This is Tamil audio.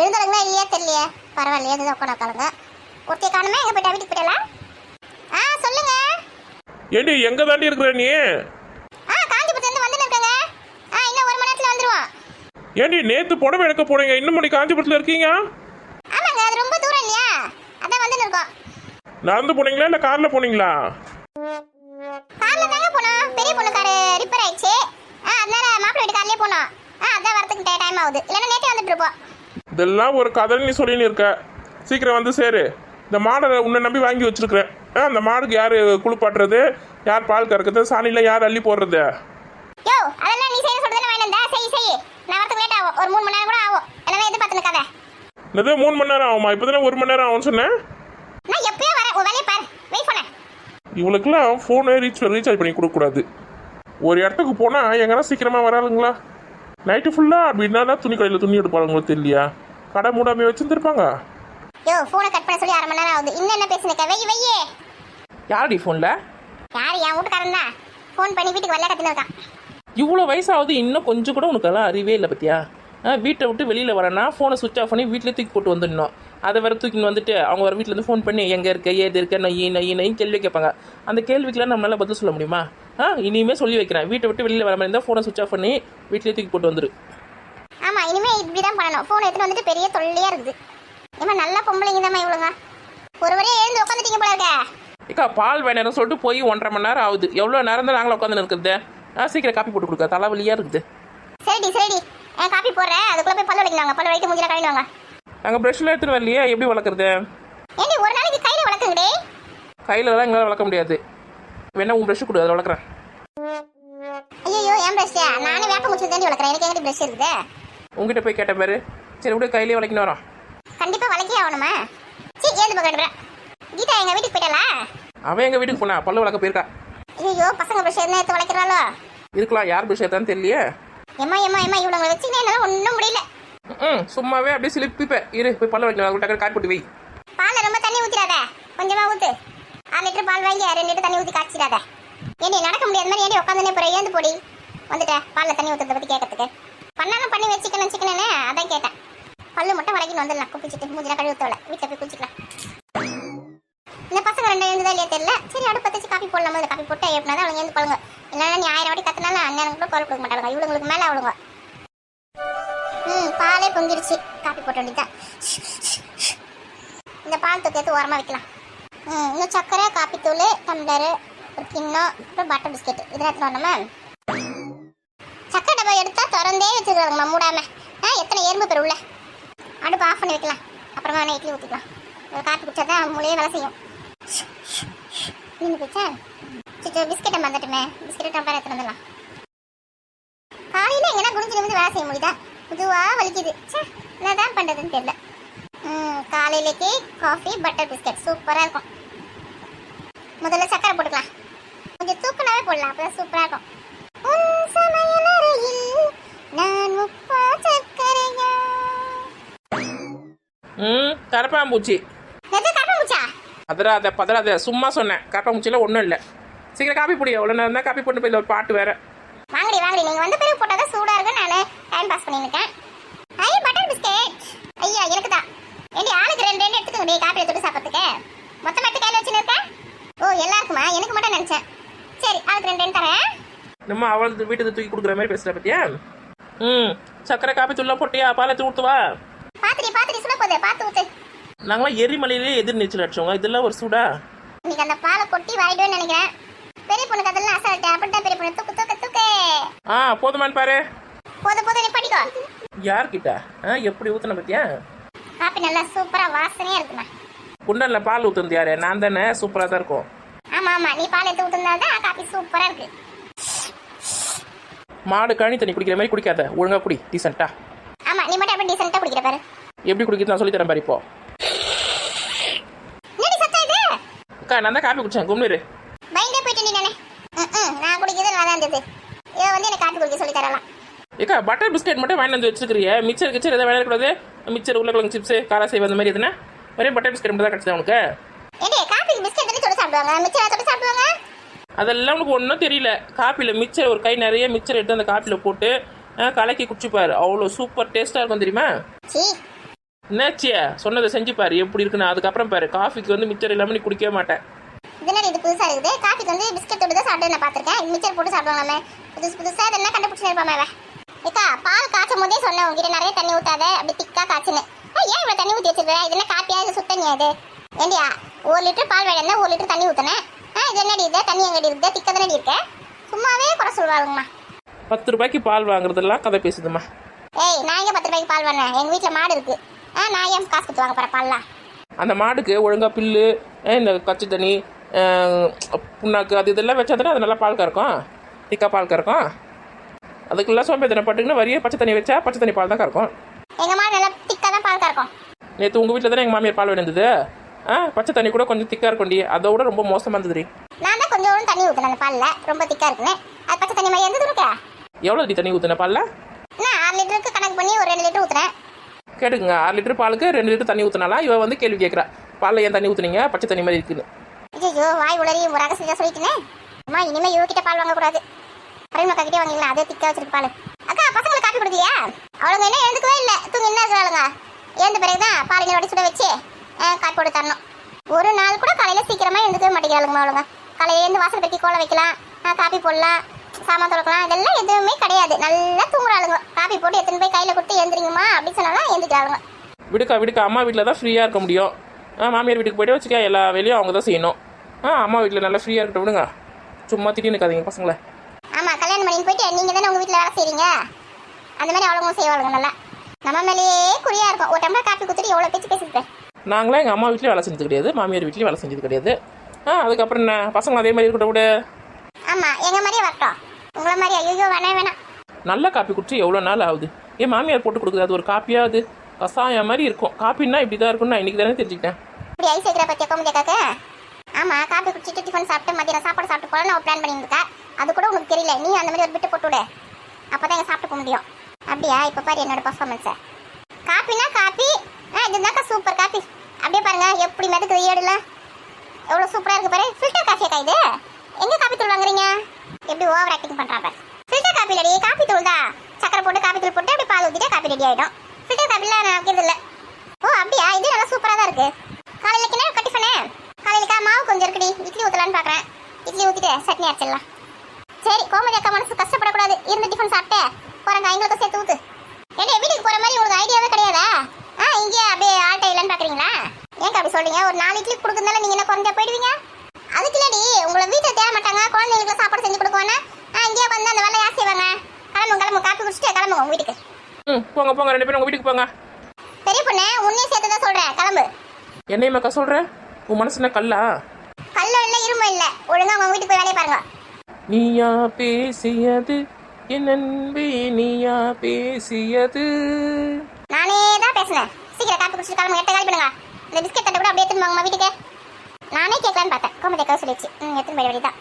எழுந்துறங்களா இல்லையா தெரியலையே. பரவாயில்லையே, எதுதான் உட்காந்துக்காளுங்க. ஒருத்தைய காணுமே, எங்க போயிட்டா? வீட்டுக்கு போயிடலாம். சொல்லுங்க. ஏண்டி எங்க தாண்டி இருக்கிற நீ? காஞ்சிபுரத்துல இருந்து வந்து இருக்கங்க. இன்னும் 1 மணி நேரத்துல வந்துருவோம். ஏண்டி நேத்து புடவை எடுக்க போனீங்க, இன்னும் மணி காஞ்சிபுரத்துல இருக்கீங்க? ஆமாங்க, அது ரொம்ப தூரம் இல்லையா, அதான் வந்து இருக்கோம். நடந்து போனீங்களா இல்ல கார்ல போனீங்களா? கார்ல தாங்க போனோம். பெரிய பொண்ணு காரு ரிப்பேர் ஆயிடுச்சு. அதனால மாப்பிள்ளை வீட்டு கார்லயே போனோம். அதான் வரதுக்கு டைம் ஆகுது. இல்லைன்னா நேற்றே வந்துட்டு இருப்போம். இதெல்லாம் ஒரு கதை நீ சொல்லின்னு இருக்க. சீக்கிரம் வந்து சேரு. இந்த மாடை உன்னை நம்பி வாங்கி வச்சிருக்கிறேன். அந்த மாடுக்கு யாரு குளிப்பாட்டுறது, யார் பால் கறக்குறது, சாணியில யார் அள்ளி போடுறது? யோ, அதெல்லாம் நீ செய்ய சொல்றதுல வேணாம்டா. செய். நான் வரதுக்கு லேட் ஆகும். ஒரு 3 மணி நேரம் கூட ஆகும். எல்லாமே எதிர்பார்த்து நிக்காத. இது 3 மணி நேரம் ஆகுமா? இப்போதானே 1 மணி நேரம் ஆகும்னு சொன்னேன். நான் எப்பயே வரேன். உன் வேலையை பாரு. வெயிட் பண்ண. இவளுக்குலாம் ஃபோனை ரீசார்ஜ் பண்ணி கொடுக்கக்கூடாது. ஒரு இடத்துக்கு போனால் எங்கன்னா சீக்கிரமாக வராளுங்களா? நைட்டு ஃபுல்லாக அப்படின்னா துணி கடையில் துணி எடுப்பாளுங்களோ தெரியலையா? கடை மூடாமே வச்சுருந்துருப்பாங்க. யோ, ஃபோனை கட் பண்ண சொல்லி 1/2 மணி நேரம் ஆகுது. இன்னும் என்ன பேசுனக்க? வெய்யே. யாரடி ஃபோனில்? யார்? என் வீட்டுக்காரன் தான். ஃபோன் பண்ணி வீட்டுக்கு வரல கத்தின்னு இருக்கான். இவ்வளோ வயசாகுது இன்னும் கொஞ்சம் கூட உனக்கெல்லாம் அறிவே இல்லை பத்தியா? வீட்டை விட்டு வெளியில் வரேன்னா ஃபோனை சுவிச் ஆஃப் பண்ணி வீட்டிலே தூக்கி போட்டு வந்துடணும். அதை வேறு தூக்கின்னு வந்துட்டு அவங்க வர வீட்டிலேருந்து ஃபோன் பண்ணி எங்கே இருக்க, ஏது இருக்க, நையும் கேள்வி கேட்பாங்க. அந்த கேள்விக்கெலாம் நம்மளால பதில் சொல்ல முடியுமா? இனிமேல் சொல்லி வைக்கிறேன். வீட்டை விட்டு வெளியில் வர மாதிரி இருந்தால் ஃபோனை சுவிச் ஆஃப் பண்ணி வீட்டிலே தூக்கி போட்டு வந்துரு. ஆமா, இனிமே இப்படிதான் பண்ணணும். ஃபோன் எடுத்துட்டு வந்துட்டு பெரிய தொல்லையா இருக்குது. ஏமா நல்லா பொம்பளைங்க தான் இவ்வளோங்க. ஒருவரே எழுந்து உட்காந்துட்டீங்க போல இருக்க. ஏக்கா பால் வேணும் சொல்லிட்டு போய் 1.5 மணி நேரம் ஆகுது. எவ்வளோ நேரம் தான் நாங்களும் உட்காந்து இருக்கிறது? சீக்கிரம் காப்பி போட்டு கொடுக்க, தலைவலியாக இருக்குது. சரிடி. காப்பி போடுறேன். அதுக்குள்ள போய் பல்லு வலிக்கலாங்க. பல்லு வலிக்க முடியல கழிவாங்க. நாங்கள் ப்ரெஷ்ஷில் எடுத்துன்னு வரலையே, எப்படி வளர்க்குறது? ஏண்டி ஒரு நாளைக்கு கையில வளர்க்குங்கடே. கையிலலாம் எங்களால் வளர்க்க முடியாது. வேணா உன் ப்ரெஷ்ஷு கொடு, அதை வளர்க்குறேன். ஐயோ, ஏன் ப்ரெஷ்ஷா? நானே வேப்ப முச்சு தாண்டி வளர்க்குறேன். எனக்கு எங்கடி ப்ரெஷ் இருக்குது? உங்ககிட்ட போய் கேட்ட பாரு. சரி விட, கையிலே வளைக்கணும் வரோம். கண்டிப்பா வளர்க்கே ஆகணுமா? ஏந்து போகிறேன். கீதா எங்க வீட்டுக்கு போயிட்டாளா? அவன் எங்கள் வீட்டுக்கு போனா பல்லு வளர்க்க போயிருக்கா. ஐயோ, பசங்க ப்ரெஷ் என்ன எடுத்து வளர்க்குறாளோ? இருக்கலாம், யார் ப்ரெஷ் எடுத்தான்னு தெரியலையே. எம்மா இவ்வளோ வச்சுக்கினே என்னால் ஒன்றும் முடியல. சும்மாவே அப்படியே சிலிப்பிப்பேன். இரு போய் பல்ல வைக்கலாம். டக்குனு காப்பி போட்டு வை. பாலை ரொம்ப தண்ணி ஊற்றிடாத, கொஞ்சமா ஊற்று. 1 லிட்டர் பால் வாங்கி 2 லிட்டர் தண்ணி ஊற்றி காய்ச்சிடாத. ஏண்டி நடக்க முடியாத மாதிரி ஏண்டி உட்காந்துனே போகிற? ஏந்து போடி. வந்துட்டேன் பாலில் தண்ணி ஊற்றுறத பற்றி கேட்கறதுக்கு. பண்ணாலும் பண்ணி வச்சுக்கணும்னு அதான் கேட்டேன். பல்லு மட்டும் வரைக்கும் வந்துடலாம். குப்பிச்சிட்டு மூஞ்சிலாம் கழுவி ஊற்றல. வீட்டில் போய் குளிச்சிக்கலாம். இந்த பசங்க 2 எழுந்துதா இல்லையா தெரியல. சரி அடுப்பு வச்சு காப்பி போடலாம். காப்பி போட்டு எப்படின்னா அவங்க எழுந்து பழங்க. இல்லைன்னா நீ 1000 வாட்டி கத்தினாலும் அண்ணன் கூட பால் கொடுக்க மாட்டாங்க. இவங்களுக்கு மேலே அவளுங்க. பாலே பொங்கிடுச்சு. காப்பி போட்ட வேண்டியதான். இந்த பால் தூக்கி ஓரமாக வைக்கலாம். இன்னும் சர்க்கரை, காப்பி தூள், டம்ளரு, ஒரு கிண்ணம், அப்புறம் பட்டர் பிஸ்கெட் இதெல்லாம் எடுத்துட்டு வரணுமா? சக்கரை டப்பா எடுத்தா திறந்தே வச்சுருக்காங்கம்மா மூடாம. எத்தனை எறும்பு பேர் உள்ள. அடுப்பு ஆஃப் பண்ணி வைக்கலாம். அப்புறமா வேணா இட்லி ஊற்றிக்கலாம். காப்பி குடிச்சா தான் மூளையே வேலை செய்யும். நின்று போச்சா? சரி பிஸ்கெட்டை மறந்துட்டுமே. பிஸ்கெட்டை டம்ளர் எடுத்துட்டு வந்துடலாம். காலையில் எங்கன்னா குடிஞ்சு நிமிந்து வேலை செய்ய முடியுதா? இதுவாக வலிக்குது. என்னதான் பண்ணுறதுன்னு தெரியல. காலையிலேக்கு காஃபி, பட்டர் பிஸ்கெட் சூப்பராக இருக்கும். முதல்ல சக்கரை போட்டுக்கலாம். கொஞ்சம் தூக்கனாவே போடலாம், அப்பதான் சூப்பராக இருக்கும். உன் சமையலறையில் நான் உப்பா சர்க்கரையா. கரப்பாம்பூச்சி. எது கரப்பாம்பூச்சா? அதராத பதறாத, சும்மா சொன்னேன். கரப்பாம்பூச்சியில் ஒன்றும் இல்லை. சீக்கிரம் காப்பி போடி. எவ்வளோ நேரம் தான் காப்பி போட்டு போய் ஒரு பாட்டு வேற. வாங்கடி நீங்கள் வந்த பிறகு போட்டால் தான் சூடாக இருக்கு. நான் டைம் பாஸ் பண்ணியிருக்கேன். Butter biscuit. ஐயா எனக்கு தான். ஏண்டி ஆளுக்கு 2 எடுத்துக்கோங்க. காப்பி எடுத்துட்டு சாப்பிட்றதுக்கு மொத்தம் எடுத்து கையில் வச்சுன்னு இருக்கேன். ஓ எல்லாருக்குமா? எனக்கு மட்டும் நினச்சேன். சரி ஆளுக்கு 2 தரேன். நம்ம அவளுக்கு வீட்டுக்கு தூக்கி கொடுக்குற மாதிரி பேசுகிற பத்தியா? சக்கரை காப்பி தூள்லாம் போட்டியா? பாலை ஊற்றுவா? பாத்திரி சுட போதே, பார்த்து ஊற்று. நாங்களாம் எரிமலையிலே எதிர் நீச்சல் அடிச்சோங்க. இதெல்லாம் ஒரு சூடா? இன்னைக்கு அந்த பாலை கொட்டி வாயிடுவேன்னு நினைக்கிறேன். பெரிய பொண்ணுக்கு அதெல்லாம் அசால்ட்டு. அப்படித்தான் பெரிய பொண்ணு தூக்கு. போதுமான்னு பாரு. போதும் நீ படிக்கோ. யார்கிட்ட எப்படி ஊத்துன பத்தியா? காப்பி நல்லா சூப்பரா வாசனையா இருக்குமா? குண்டன்ல பால் ஊத்துனது யாரு? நான் தானே. சூப்பரா தான் இருக்கும். ஆமா நீ பால் எடுத்து ஊத்துனதாதான் காப்பி சூப்பரா இருக்கு. மாடு கழனி தண்ணி குடிக்கிற மாதிரி குடிக்காத, ஒழுங்கா குடி டீசென்ட்டா. ஆமா நீ மட்டும் அப்படி டீசென்ட்டா குடிக்கிற பாரு. எப்படி குடிக்கிறது நான் சொல்லி தரேன் பாரு. இப்போ என்னடி சத்தம் இது? அக்கா நான் தான் காப்பி குடிச்சேன். கும்மிரு. பயந்தே போயிட்டு நீ நானே. நான் குடிக்கிறது நல்லா இருந்தது. இவ வந்து எனக்கு காப்பி குடிக்க சொல்லி தரலாம். ஏக்கா பட்டர் பிஸ்கெட் மட்டும் வாங்கி வந்து வச்சுக்கிறிய? மிச்சர் கிச்சர் எதாவது விளையாடக்கூடாது? மிச்சர், உருளைக்கிழங்கு சிப்ஸ், காரா சேவை அந்த மாதிரி எதுனா? ஒரே பட்டர் பிஸ்கெட் மட்டும் தான் கிடச்சது உனக்கு? ஏண்டே காப்பி பிஸ்கெட் தானே தொட்டு சாப்பிடுவாங்க. மிச்சர் தொட்டு சாப்பிடுவாங்க. அதெல்லாம் உனக்கு ஒன்றும் தெரியல. காப்பியில் மிச்சர் ஒரு கை நிறைய மிச்சர் எடுத்து அந்த காப்பியில் போட்டு கலக்கி குடிச்சுப்பாரு. அவ்வளோ சூப்பர் டேஸ்ட்டாக இருக்கும் தெரியுமா? சீ என்னாச்சியா சொன்னதை செஞ்சு பாரு எப்படி இருக்குன்னு. அதுக்கப்புறம் பாரு, காஃபிக்கு வந்து மிச்சர் இல்லாமல் நீ குடிக்கவே மாட்டேன். இதனால இது புதுசா இருக்குது. காஃபிக்கு வந்து பிஸ்கட் தொட்டு தான் சாப்பிட்டு நான் பார்த்துருக்கேன். மிச்சர் போட்டு சாப்பிடுவாங்க. புதுசா இதெல்லாம் கண்டுபிடிச்சு இருப்பாமே அவன். ஏக்கா பால் காய்ச்சும் போதே சொன்னேன் உங்ககிட்ட நிறைய தண்ணி ஊத்தாத, அப்படி திக்கா காய்ச்சுன்னு. ஏன் இவ்வளோ தண்ணி ஊற்றி வச்சிருக்கேன்? இது என்ன காப்பியா இது சுத்தனியா இது? ஏண்டியா 1 லிட்டர் பால் வேணும்னா 1 லிட்டர் தண்ணி ஊற்றினேன். இது என்னடி இது? தண்ணி எங்கடி இருக்குது? திக்க தானடி இருக்கேன். சும்மாவே குறை சொல்லுவாங்கம்மா. 10 ரூபாய்க்கு பால் வாங்குறதெல்லாம் கதை பேசுதுமா. ஏய் நான் எங்கே 10 ரூபாய்க்கு பால் வாங்கினேன்? எங்கள் வீட்டில் மாடு இருக்கு. நான் ஏன் காசு கொடுத்து வாங்க போகிறேன் பால்லாம்? அந்த மாடுக்கு ஒழுங்கா புல்லு, இந்த கச்சி தண்ணி, புண்ணாக்கு அது இதெல்லாம் வச்சா தானே அது நல்லா பால் கறக்கும், திக்கா பால் கறக்கும். அதுக்கெல்லாம் சோம்பேத்தனை பட்டுக்குன்னு வரியே பச்சை தண்ணி வச்சா பச்சை தண்ணி பால் தான் கறக்கும். எங்கள் மாடு நல்லா திக்காக தான் பால் கறக்கும். நேற்று உங்கள் வீட்டில் தானே எங்கள் மாமியார் பால் வேணுந்தது. பச்சை தண்ணி கூட கொஞ்சம் திக்காக இருக்கும்டி, அதை விட ரொம்ப மோசமாக இருந்ததுடி. நான் தான் கொஞ்சோண்டு தண்ணி ஊற்றினேன் அந்த பாலில், ரொம்ப திக்காக இருக்குன்னு. அது பச்சை தண்ணி மாதிரி இருந்தது இருக்கா? எவ்வளோ தண்ணி ஊற்றுன பாலில்? நான் 6 லிட்டருக்கு கணக்கு பண்ணி ஒரு 2 லிட்டர் ஊற்றுனேன். கேட்டுக்குங்க, 6 லிட்டர் பாலுக்கு 2 லிட்டர் தண்ணி ஊற்றினாலாம் இவ வந்து கேள்வி கேட்குறா, பாலில் ஏன் தண்ணி ஊற்றுனீங்க, பச்சை தண்ணி மாதிரி இருக்குன்னு. ஐயோ வாய் உளறி ஒரு ரகசியம் சொல்லிட்டேன். அம்மா இனிமேல் இவகிட்ட பால் வாங்கக்கூடாது. பிரேமக்கா கிட்டே வாங்கிக்கலாம், அதே திக்கா வச்சிருக்கு பால். அக்கா பசங்களுக்கு காப்பி கொடுக்கலையா? அவளுங்க என்ன எழுந்துக்கவே இல்லை, தூங்கி என்ன இருக்கிறாளுங்க. எழுந்த பிறகுதான் பால் இங்கே வடி சுட வச்சு காப்பி போட்டு தரணும். ஒரு நாள் கூட காலையில் சீக்கிரமாக எழுந்துக்கவே மாட்டேங்கிறாளுங்க அவளுங்க. காலையில் எழுந்து வாசல் கட்டி கோலம் வைக்கலாம், காப்பி போடலாம், சாமான் துறக்கலாம், இதெல்லாம் எதுவுமே கிடையாது. நல்லா தூங்குறாளுங்க. காப்பி போட்டு எடுத்துன்னு போய் கையில் கொடுத்து எழுந்துறீங்கம்மா அப்படின்னு சொன்னாலும் எழுந்துக்கிறாளுங்க. விடுக்கா அம்மா வீட்டில் தான் ஃப்ரீயாக இருக்க முடியும். மாமியார் வீட்டுக்கு போய்ட்டு வச்சுக்கா, எல்லா வேலையும் அவங்க தான் செய்யணும். அம்மா வீட்டில் நல்லா ஃப்ரீயாக இருக்கட்டும் விடுங்க, சும்மா திடீர்னு இருக்காதீங்க பசங்களை. ஆமாம் கல்யாணம் பண்ணி போயிட்டு நீங்கள் தானே உங்கள் வீட்டில் வேலை செய்கிறீங்க, அந்த மாதிரி அவளுங்களும் செய்வாளுங்க. நல்லா நம்ம மேலேயே குறியாக இருக்கும். ஒரு டம்ளர் காப்பி கொடுத்துட்டு எவ்வளோ பேச்சு பேசிருக்கேன். நாங்களாம் எங்கள் அம்மா வீட்லேயும் வேலை செஞ்சது கிடையாது, மாமியார் வீட்லேயும் வேலை செஞ்சது கிடையாது. அதுக்கப்புறம் என்ன, பசங்களும் அதே மாதிரி இருக்கட்டும் விடு. ஆமாம் எங்கள் மாதிரியே வரட்டும், உங்களை மாதிரி. ஐயோ வேணாம். நல்ல காப்பி குடிச்சு எவ்வளோ நாள் ஆகுது? ஏன் மாமியார் போட்டு கொடுக்குது, அது ஒரு காப்பியாக அது கசாயம் மாதிரி இருக்கும். காப்பின்னா இப்படி தான் இருக்கும்னு நான் இன்றைக்கி தானே தெரிஞ்சுக்கிட்டேன். இப்படி ஐஸ் வைக்கிற பற்றியா கோமதிக்காக்கு? ஆமாம் காப்பி குடிச்சிட்டு டிஃபன் சாப்பிட்டு மதியம் சாப்பாடு சாப்பிட்டு போல நான் பிளான் பண்ணியிருக்கேன். அது கூட உனக்கு தெரியல. நீ அந்த மாதிரி ஒரு பிட்டு போட்டு விடு, அப்போ தான் எங்கள் சாப்பிட்டு போக முடியும். அப்படியா? இப்போ பாரு என்னோட பர்ஃபார்மன்ஸை. காப்பினா காப்பி, இதுதாக்கா சூப்பர் காப்பி. அப்படியே பாருங்க எப்படி மெதுக்குது ஏடுல, எவ்வளோ சூப்பராக இருக்குது பாரு. ஃபில்டர் காஃபியா இது? எங்கே காப்பி தூள் வாங்குறீங்க? எப்படி ஓவர் ஆக்டிங் பண்ணுறாங்க. ஃபில்டர் காப்பி இல்லடி, காப்பி தூள் தான். சக்கரை போட்டு காப்பி தூள் போட்டு அப்படி பால் ஊற்றிட்டு காப்பி ரெடி ஆகிடும். ஃபில்டர் காப்பிலாம் நான் வைக்கிறது இல்லை. ஓ அப்படியா? இது நல்லா சூப்பராக தான் இருக்குது. காலையிலக்கு என்ன கட்டிஃபனு? காலையிலக்கா மாவு கொஞ்சம் இருக்குடி, இட்லி ஊற்றலான்னு பார்க்குறேன். இட்லி ஊற்றிட்டு சட்னி அரைச்சிடலாம். சரி கோமதி அக்கா மனசு கஷ்டப்படக்கூடாது, இருந்த டிஃபன் சாப்பிட்டு போகிறாங்க, எங்களுக்கு சேர்த்து ஊற்று. ஏன்னா வீட்டுக்கு போகிற மாதிரி உங்களுக்கு ஐடியாவே கிடையாதா? இங்கேயே அப்படியே ஆட்டை இல்லைன்னு பார்க்குறீங்களா? ஏங்க அப்படி சொல்றீங்க? ஒரு 4 இட்லி கொடுக்குறதுனால நீங்கள் என்ன குறைஞ்சா போயிடுவீங்க? அதுக்கு இல்லடி, உங்களை வீட்டில் தேட மாட்டாங்க, குழந்தைங்களுக்கு சாப்பாடு செஞ்சு கொடுக்குவானே. இங்கேயே வந்து அந்த வேலை யார் செய்வாங்க? கிளம்புங்க காப்பி குடிச்சிட்டு கிளம்புங்க உங்கள் வீட்டுக்கு. போங்க 2 பேரும் உங்கள் வீட்டுக்கு போங்க. பெரிய பொண்ணு உன்னையும் சேர்த்து தான் சொல்கிறேன், கிளம்பு. என்னையும் மக்கா சொல்கிறேன், உன் மனசுனா கல்லா? கல்லும் இல்லை இரும்பும் இல்லை, ஒழுங்காக உங்கள் வீட்டுக்கு போய் வேலையை பாருங்க. நீயா பேசியது என் அன்பே, நீயா பேசியது. நானே தான் பேசுனேன். சீக்கிரம் காப்பி குடிச்சிட்டு கிளம்புங்க, 8 காலி பண்ணுங்க. இந்த பிஸ்கெட் தட்டை கூட அப்படியே எடுத்துன்னு வாங்கம்மா வீட்டுக்கு. நானே கேட்கலான்னு பார்த்தேன், கோமதி அக்கா சொல்லிடுச்சு. எடுத்துன்னு போயிட வேண்டியதான்.